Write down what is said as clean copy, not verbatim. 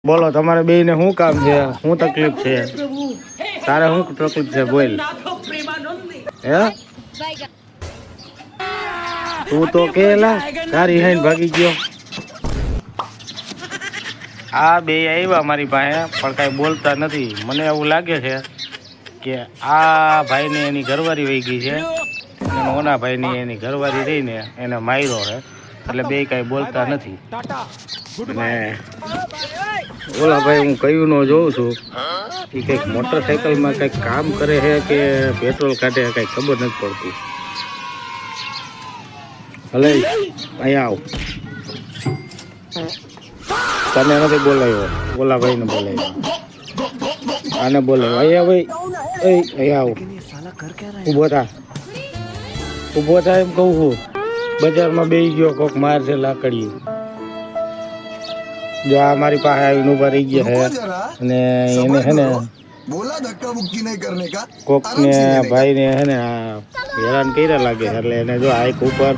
બોલો તમારે બેયને શું કામ છે? શું તકલીફ છે? તારે શું તકલીફ છે? બોલ. હે તું તો કેલા તારી હાઈન ભાગી ગયો. આ બે આવ્યા મારી પાસે પણ કઈ બોલતા નથી. મને એવું લાગે છે કે આ ભાઈને એની ઘરવાળી વહી ગઈ છે અને ઓના ભાઈની એની ઘરવાળી રહીને એને માર્યો છે, એટલે બે કઈ બોલતા નથી. અને ઓલા ભાઈ હું કયું નો જોઉં છું એ કંઈક મોટરસાઇકલમાં કંઈક કામ કરે છે કે પેટ્રોલ કાઢે છે, કંઈ ખબર નથી પડતી. હલે અહીંયા આવ. તને નથી બોલાવ્યો, ઓલા ભાઈને બોલાવ્યો. આને બોલાવ્યો. અહીંયા ભાઈ, અહીંયા આવ. ઊભો થા, ઊભો થા એમ કહું છું. બજારમાં બેસી ગયો, કોક માર છે લાકડીયું. જો આ મારી પાસે આવીને ઉભા રહી ગયા છે અને એને હે ને કોક ને ભાઈ ને હે ને હેરાન કર્યા લાગે છે, એટલે એને જો આંખ ઉપર.